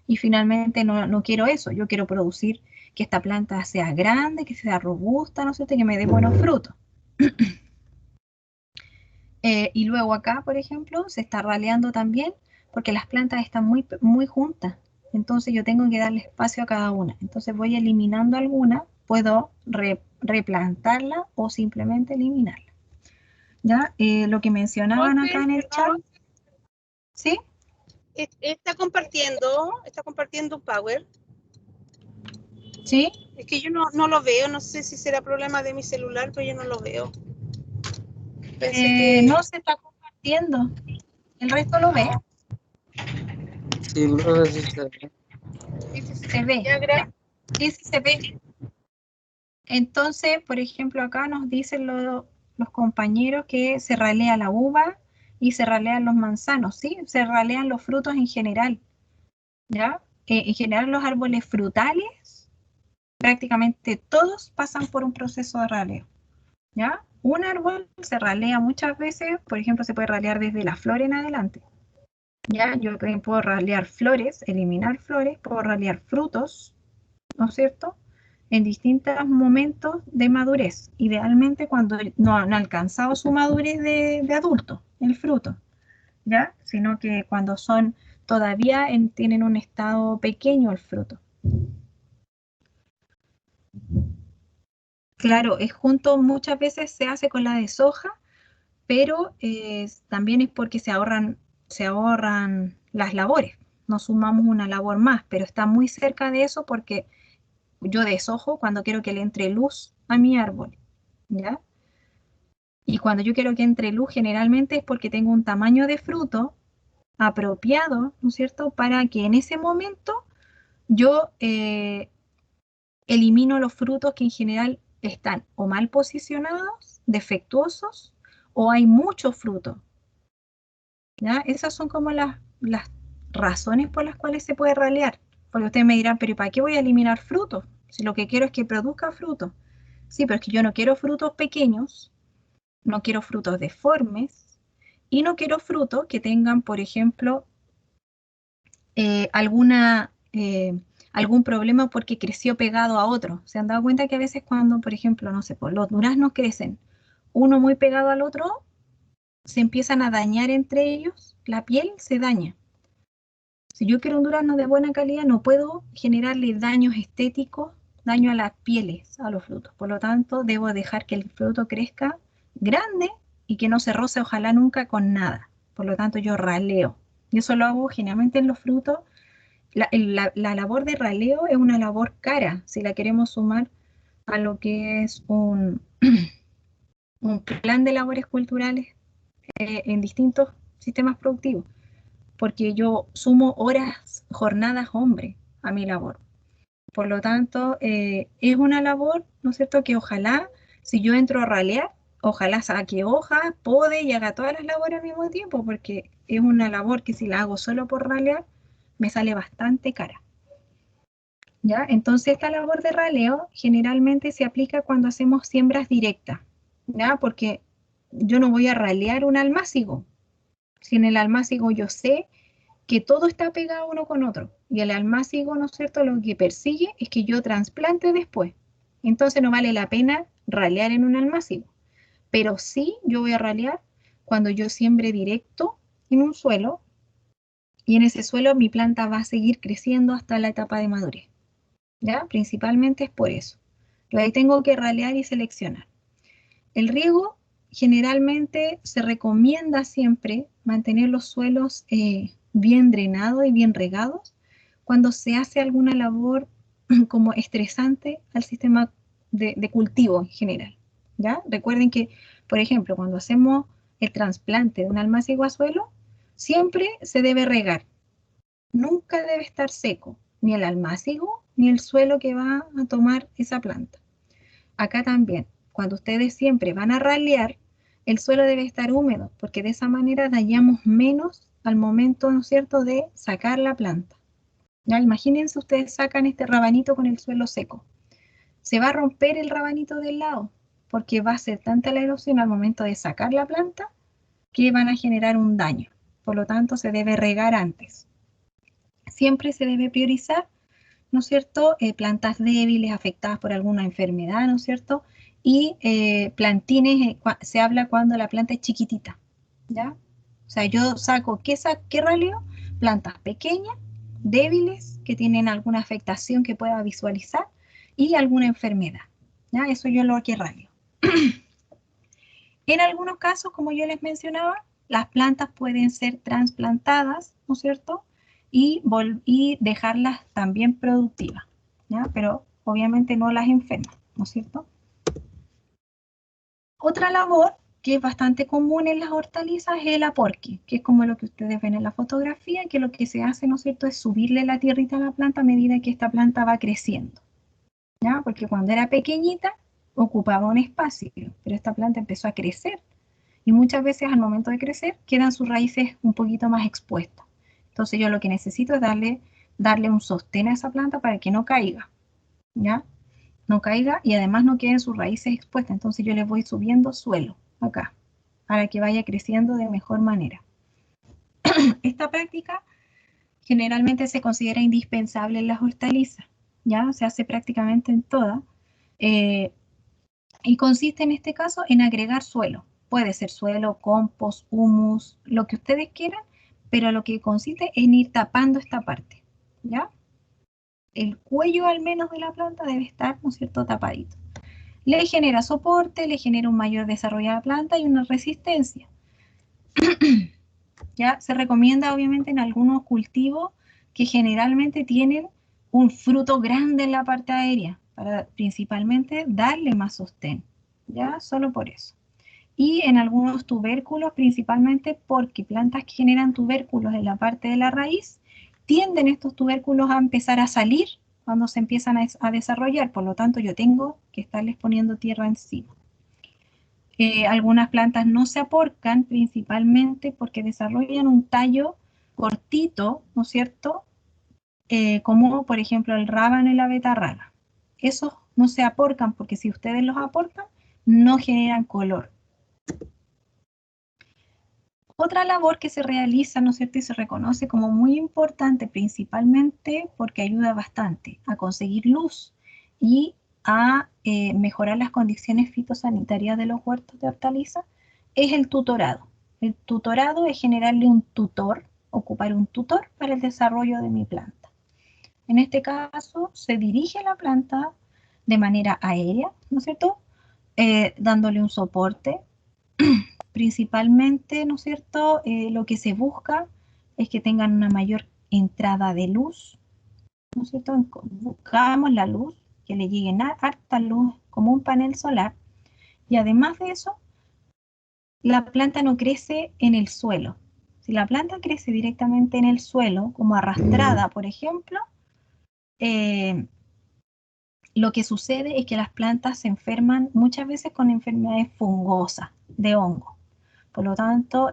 y finalmente no quiero eso. Yo quiero producir que esta planta sea grande, que sea robusta, ¿no es cierto?, que me dé buenos frutos. Y luego acá, por ejemplo, se está raleando también porque las plantas están muy juntas. Entonces yo tengo que darle espacio a cada una. Entonces voy eliminando alguna, puedo replantarla o simplemente eliminarla. ¿Ya? Lo que mencionaban acá en el chat. ¿Sí? Está compartiendo Power. ¿Sí? Es que yo no lo veo, no sé si será problema de mi celular, pero yo no lo veo. Pensé que... No se está compartiendo. ¿El resto lo ve? Sí, profe, sí se ve. Se ve. Ya, Sí, sí se ve. Entonces, por ejemplo, acá nos dicen los compañeros que se ralea la uva y se ralean los manzanos, ¿sí? Se ralean los frutos en general. ¿ya? En general los árboles frutales, prácticamente todos pasan por un proceso de raleo, ¿ya? Un árbol se ralea muchas veces, por ejemplo, se puede ralear desde la flor en adelante, ¿ya? Yo puedo ralear flores, eliminar flores, puedo ralear frutos, ¿no es cierto?, en distintos momentos de madurez, idealmente cuando no han alcanzado su madurez de adulto, el fruto, ¿ya? Sino que cuando son todavía tienen un estado pequeño el fruto. Claro, es junto, muchas veces se hace con la de soja, pero también es porque se ahorran las labores, no sumamos una labor más, pero está muy cerca de eso porque yo deshojo cuando quiero que le entre luz a mi árbol, ¿ya? Y cuando yo quiero que entre luz generalmente es porque tengo un tamaño de fruto apropiado, ¿no es cierto?, para que en ese momento yo elimino los frutos que en general están o mal posicionados, defectuosos, o hay mucho fruto, ¿ya? Esas son como las razones por las cuales se puede ralear. Porque ustedes me dirán, pero ¿y para qué voy a eliminar frutos? Si lo que quiero es que produzca frutos. Sí, pero es que yo no quiero frutos pequeños, no quiero frutos deformes, y no quiero frutos que tengan, por ejemplo, algún problema porque creció pegado a otro. ¿Se han dado cuenta que a veces cuando, por ejemplo, no sé, pues los duraznos crecen uno muy pegado al otro, se empiezan a dañar entre ellos, la piel se daña? Si yo quiero un durazno de buena calidad, no puedo generarle daños estéticos, daño a las pieles, a los frutos. Por lo tanto, debo dejar que el fruto crezca grande y que no se roce, ojalá nunca, con nada. Por lo tanto, yo raleo. Y eso lo hago generalmente en los frutos. La labor de raleo es una labor cara, si la queremos sumar a lo que es un plan de labores culturales en distintos sistemas productivos, porque yo sumo horas, jornadas hombre a mi labor. Por lo tanto, es una labor, ¿no es cierto?, que ojalá, si yo entro a ralear, ojalá saque hojas, pode y haga todas las labores al mismo tiempo, porque es una labor que si la hago solo por ralear, me sale bastante cara. ¿Ya? Entonces esta labor de raleo generalmente se aplica cuando hacemos siembras directas, ¿ya? Porque yo no voy a ralear un almácigo. Si en el almácigo yo sé que todo está pegado uno con otro, y el almácigo, ¿no es cierto?, lo que persigue es que yo trasplante después. Entonces no vale la pena ralear en un almácigo. Pero sí yo voy a ralear cuando yo siembre directo en un suelo, y en ese suelo mi planta va a seguir creciendo hasta la etapa de madurez. ¿Ya? Principalmente es por eso. Yo ahí tengo que ralear y seleccionar. El riego generalmente se recomienda siempre mantener los suelos bien drenados y bien regados cuando se hace alguna labor como estresante al sistema de cultivo en general. ¿Ya? Recuerden que, por ejemplo, cuando hacemos el trasplante de un almácigo a suelo, siempre se debe regar. Nunca debe estar seco, ni el almácigo, ni el suelo que va a tomar esa planta. Acá también, cuando ustedes siempre van a ralear, el suelo debe estar húmedo, porque de esa manera dañamos menos al momento, ¿no es cierto?, de sacar la planta. ¿Ya? Imagínense, ustedes sacan este rabanito con el suelo seco. Se va a romper el rabanito del lado, porque va a ser tanta la erosión al momento de sacar la planta que van a generar un daño. Por lo tanto, se debe regar antes. Siempre se debe priorizar, ¿no es cierto?, plantas débiles, afectadas por alguna enfermedad, ¿no es cierto?, y plantines, se habla cuando la planta es chiquitita, ¿ya? O sea, yo saco, ¿qué raleo? Plantas pequeñas, débiles, que tienen alguna afectación que pueda visualizar y alguna enfermedad, ¿ya? Eso yo lo que raleo. En algunos casos, como yo les mencionaba, las plantas pueden ser trasplantadas, ¿no es cierto?, y dejarlas también productivas, ¿ya? Pero obviamente no las enferman, ¿no es cierto? Otra labor que es bastante común en las hortalizas es el aporque, que es como lo que ustedes ven en la fotografía, que lo que se hace, ¿no es cierto?, es subirle la tierrita a la planta a medida que esta planta va creciendo, ¿ya? Porque cuando era pequeñita ocupaba un espacio, pero esta planta empezó a crecer y muchas veces al momento de crecer quedan sus raíces un poquito más expuestas. Entonces yo lo que necesito es darle darle un sostén a esa planta para que no caiga, ¿ya? No caiga y además no queden sus raíces expuestas. Entonces yo les voy subiendo suelo acá para que vaya creciendo de mejor manera. Esta práctica generalmente se considera indispensable en las hortalizas, ¿ya? Se hace prácticamente en todas. Y consiste en este caso en agregar suelo. Puede ser suelo, compost, humus, lo que ustedes quieran, pero lo que consiste en ir tapando esta parte, ¿ya? El cuello al menos de la planta debe estar, ¿no es cierto?, tapadito. Le genera soporte, le genera un mayor desarrollo a la planta y una resistencia. Ya se recomienda obviamente en algunos cultivos que generalmente tienen un fruto grande en la parte aérea, para principalmente darle más sostén, ya solo por eso. Y en algunos tubérculos, principalmente porque plantas que generan tubérculos en la parte de la raíz, tienden estos tubérculos a empezar a salir cuando se empiezan a desarrollar, por lo tanto yo tengo que estarles poniendo tierra encima. Algunas plantas no se aporcan principalmente porque desarrollan un tallo cortito, ¿no es cierto? Como por ejemplo el rábano y la betarraga. Esos no se aporcan porque si ustedes los aportan, no generan color. Otra labor que se realiza, ¿no es cierto? Y se reconoce como muy importante, principalmente porque ayuda bastante a conseguir luz y a mejorar las condiciones fitosanitarias de los huertos de hortalizas, es el tutorado. El tutorado es generarle un tutor, ocupar un tutor para el desarrollo de mi planta. En este caso, se dirige a la planta de manera aérea, ¿no es cierto? Dándole un soporte. Principalmente, ¿no es cierto? Lo que se busca es que tengan una mayor entrada de luz, ¿no es cierto? Buscamos la luz, que le llegue harta luz como un panel solar, y además de eso, la planta no crece en el suelo. Si la planta crece directamente en el suelo, como arrastrada, por ejemplo, lo que sucede es que las plantas se enferman muchas veces con enfermedades fungosas, de hongo. Por lo tanto,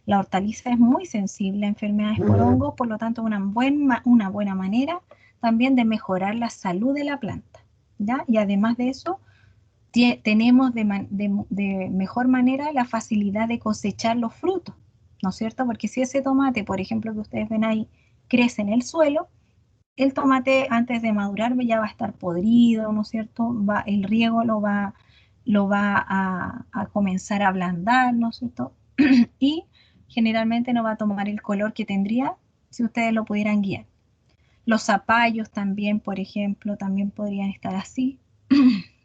la hortaliza es muy sensible a enfermedades por hongo, por lo tanto, una buena manera también de mejorar la salud de la planta, ¿ya? Y además de eso, tenemos de mejor manera la facilidad de cosechar los frutos, ¿no es cierto? Porque si ese tomate, por ejemplo, que ustedes ven ahí, crece en el suelo, el tomate antes de madurar ya va a estar podrido, ¿no es cierto? El riego lo va a comenzar a ablandar, ¿no es cierto? Y generalmente no va a tomar el color que tendría si ustedes lo pudieran guiar. Los zapallos también, por ejemplo, también podrían estar así.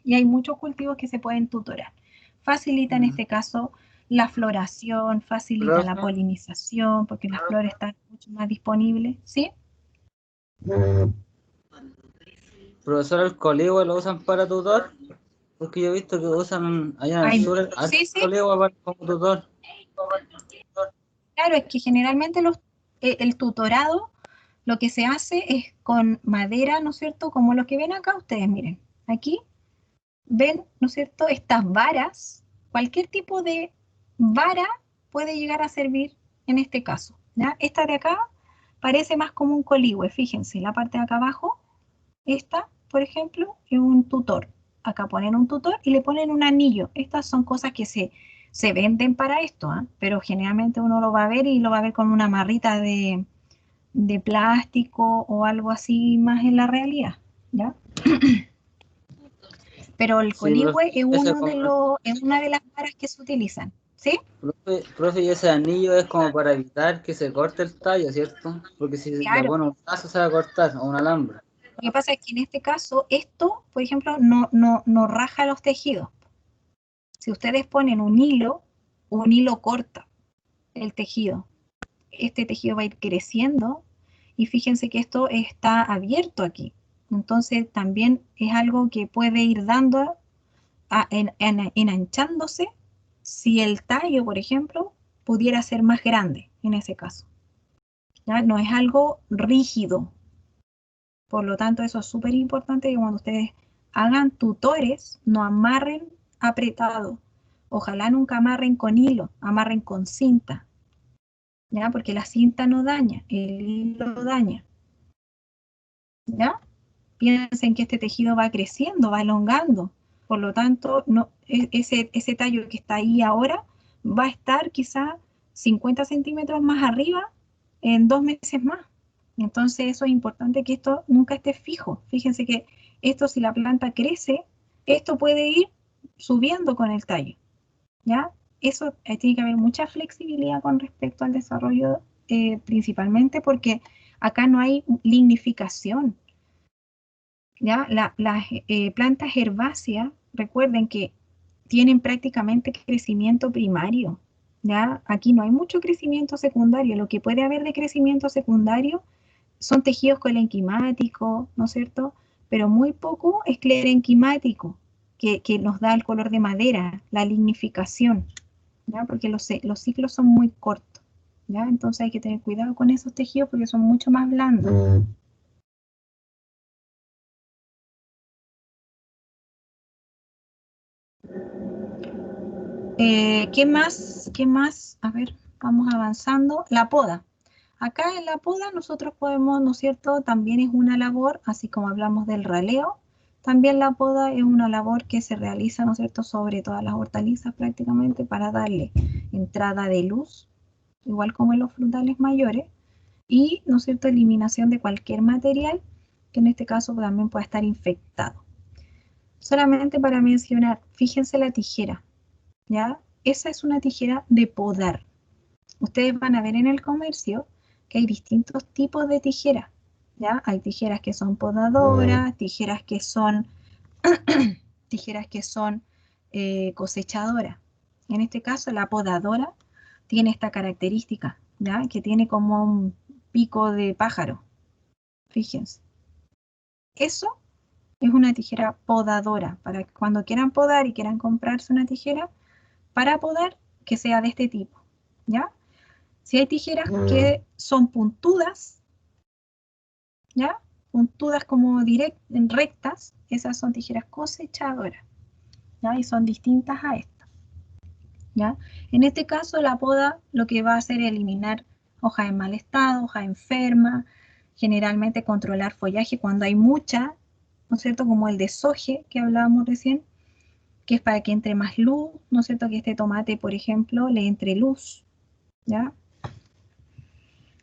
Y hay muchos cultivos que se pueden tutorar. Facilita en este caso la floración, facilita la polinización, porque las flores están mucho más disponibles, ¿sí? Profesor, ¿el colegio lo usan para tutor? Porque yo he visto que usan allá en el sur el colegio como tutor. Claro, es que generalmente el tutorado lo que se hace es con madera, ¿no es cierto? Como lo que ven acá ustedes, miren. Aquí ven, ¿no es cierto? Estas varas, cualquier tipo de vara puede llegar a servir en este caso, ¿ya? Esta de acá parece más como un coligüe, fíjense, la parte de acá abajo, esta, por ejemplo, es un tutor. Acá ponen un tutor y le ponen un anillo. Estas son cosas que se venden para esto, ¿eh? Pero generalmente uno lo va a ver y lo va a ver con una marrita de plástico o algo así más en la realidad, ¿ya? Pero el coligüe es una de las varas que se utilizan, ¿sí? Profe, y ese anillo es como para evitar que se corte el tallo, ¿cierto? Porque si le pone un lazo se va a cortar, o un alambre. Lo que pasa es que en este caso, esto, por ejemplo, no raja los tejidos. Si ustedes ponen un hilo corta el tejido. Este tejido va a ir creciendo y fíjense que esto está abierto aquí. Entonces también es algo que puede ir dando, enanchándose si el tallo, por ejemplo, pudiera ser más grande en ese caso. ¿Ya? No es algo rígido. Por lo tanto, eso es súper importante que cuando ustedes hagan tutores, no amarren apretado. Ojalá nunca amarren con hilo, amarren con cinta. ¿Ya? Porque la cinta no daña, el hilo daña. ¿ya? Piensen que este tejido va creciendo, va elongando, por lo tanto, no, ese tallo que está ahí ahora va a estar quizá 50 centímetros más arriba en 2 meses más. Entonces eso es importante que esto nunca esté fijo. Fíjense que esto, si la planta crece, esto puede ir subiendo con el tallo, ¿ya? Eso tiene que haber mucha flexibilidad con respecto al desarrollo, principalmente porque acá no hay lignificación, ¿ya? Las plantas herbáceas, recuerden que tienen prácticamente crecimiento primario, ¿ya? Aquí no hay mucho crecimiento secundario. Lo que puede haber de crecimiento secundario son tejidos colenquimáticos, ¿no es cierto? Pero muy poco esclerenquimático, que nos da el color de madera, la lignificación, ¿ya? Porque los ciclos son muy cortos, ¿ya? Entonces hay que tener cuidado con esos tejidos porque son mucho más blandos. ¿Qué más? ¿Qué más? A ver, vamos avanzando. La poda. Acá en la poda nosotros podemos, ¿no es cierto? También es una labor, así como hablamos del raleo, también la poda es una labor que se realiza, ¿no es cierto?, sobre todas las hortalizas prácticamente para darle entrada de luz, igual como en los frutales mayores, y, ¿no es cierto?, eliminación de cualquier material que en este caso también pueda estar infectado. Solamente para mencionar, fíjense la tijera, ¿ya? Esa es una tijera de podar. Ustedes van a ver en el comercio que hay distintos tipos de tijeras, ¿ya? Hay tijeras que son podadoras, tijeras que son, cosechadoras. En este caso, la podadora tiene esta característica, ¿ya? Que tiene como un pico de pájaro. Fíjense. Eso es una tijera podadora. Para que cuando quieran podar y quieran comprarse una tijera para podar, que sea de este tipo, ¿ya? Si hay tijeras que son puntudas, ¿ya? Puntudas como rectas, esas son tijeras cosechadoras, ¿ya? Y son distintas a estas, ¿ya? En este caso, la poda lo que va a hacer es eliminar hojas en mal estado, hojas enfermas, generalmente controlar follaje cuando hay mucha, ¿no es cierto? Como el deshoje que hablábamos recién, que es para que entre más luz, ¿no es cierto? Que este tomate, por ejemplo, le entre luz, ¿ya?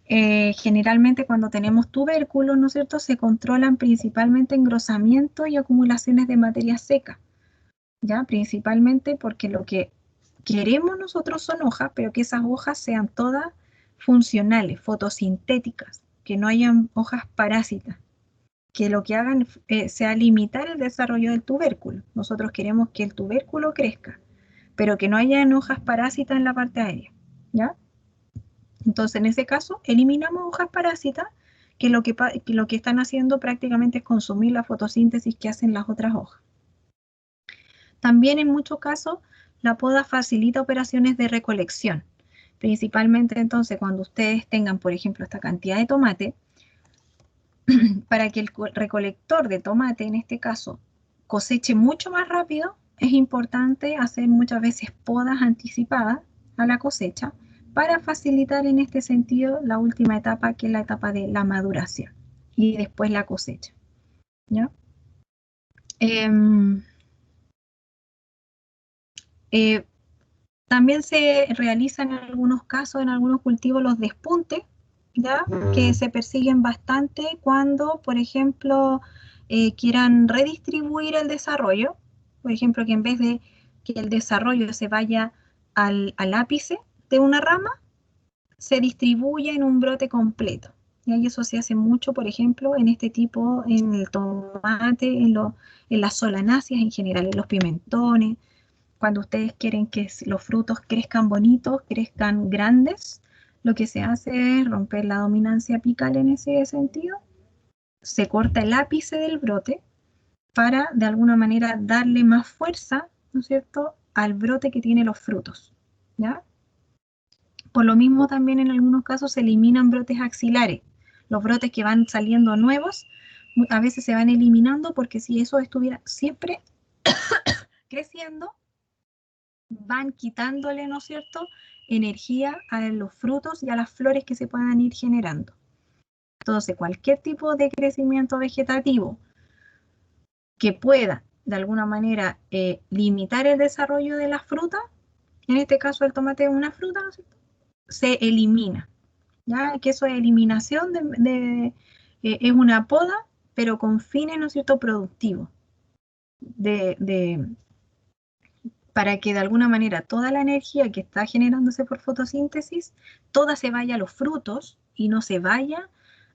Generalmente cuando tenemos tubérculos, ¿no es cierto?, se controlan principalmente engrosamiento y acumulaciones de materia seca, ¿ya? Principalmente porque lo que queremos nosotros son hojas, pero que esas hojas sean todas funcionales, fotosintéticas, que no hayan hojas parásitas, que lo que hagan sea limitar el desarrollo del tubérculo. Nosotros queremos que el tubérculo crezca, pero que no hayan hojas parásitas en la parte aérea, ¿ya? Entonces, en ese caso, eliminamos hojas parásitas que lo que están haciendo prácticamente es consumir la fotosíntesis que hacen las otras hojas. También en muchos casos, la poda facilita operaciones de recolección. Principalmente entonces cuando ustedes tengan, por ejemplo, esta cantidad de tomate, para que el recolector de tomate, en este caso, coseche mucho más rápido, es importante hacer muchas veces podas anticipadas a la cosecha para facilitar en este sentido la última etapa, que es la etapa de la maduración y después la cosecha, ¿ya? También se realizan en algunos casos, en algunos cultivos, los despuntes, ¿ya? Que se persiguen bastante cuando, por ejemplo, quieran redistribuir el desarrollo. Por ejemplo, que en vez de que el desarrollo se vaya al ápice de una rama, se distribuye en un brote completo. Y eso se hace mucho, por ejemplo, en este tipo, en el tomate, en las solanáceas en general, en los pimentones. Cuando ustedes quieren que los frutos crezcan bonitos, crezcan grandes, lo que se hace es romper la dominancia apical en ese sentido. Se corta el ápice del brote para, de alguna manera, darle más fuerza, ¿no es cierto?, al brote que tiene los frutos, ¿ya? Por lo mismo, también en algunos casos se eliminan brotes axilares. Los brotes que van saliendo nuevos, a veces se van eliminando porque si eso estuviera siempre creciendo, van quitándole, ¿no es cierto?, energía a los frutos y a las flores que se puedan ir generando. Entonces, cualquier tipo de crecimiento vegetativo que pueda, de alguna manera, limitar el desarrollo de la fruta, en este caso el tomate es una fruta, ¿no es cierto?, se elimina. ¿Ya? Que eso es eliminación es una poda, pero con fines, ¿no es cierto?, productivos. Para que de alguna manera toda la energía que está generándose por fotosíntesis, toda se vaya a los frutos y no se vaya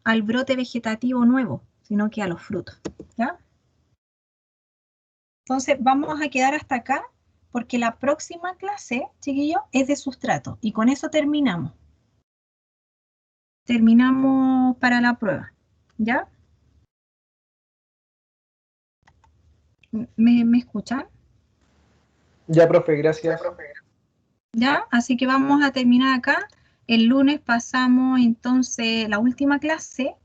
al brote vegetativo nuevo, sino que a los frutos. ¿Ya? Entonces vamos a quedar hasta acá, porque la próxima clase, chiquillos, es de sustrato. Y con eso terminamos. Terminamos para la prueba. ¿Ya? ¿Me escuchan? Ya, profe, gracias. ¿Ya? Así que vamos a terminar acá. El lunes pasamos entonces la última clase,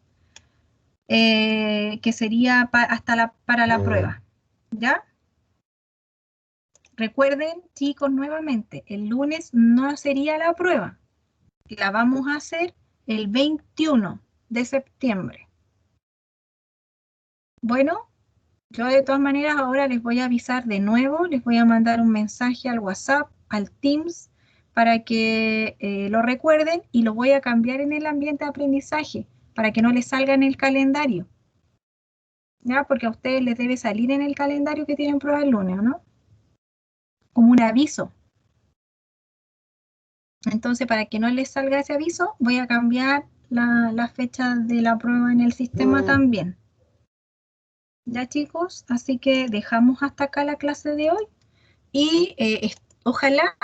que sería para la prueba. ¿Ya? Recuerden, chicos, nuevamente, el lunes no sería la prueba. La vamos a hacer el 21 de septiembre. Bueno, yo de todas maneras ahora les voy a avisar de nuevo, les voy a mandar un mensaje al WhatsApp, al Teams, para que lo recuerden, y lo voy a cambiar en el ambiente de aprendizaje, para que no les salga en el calendario. ¿Ya? Porque a ustedes les debe salir en el calendario que tienen prueba el lunes, ¿no? Como un aviso. Entonces, para que no les salga ese aviso, voy a cambiar la fecha de la prueba en el sistema también. Ya, chicos, así que dejamos hasta acá la clase de hoy y ojalá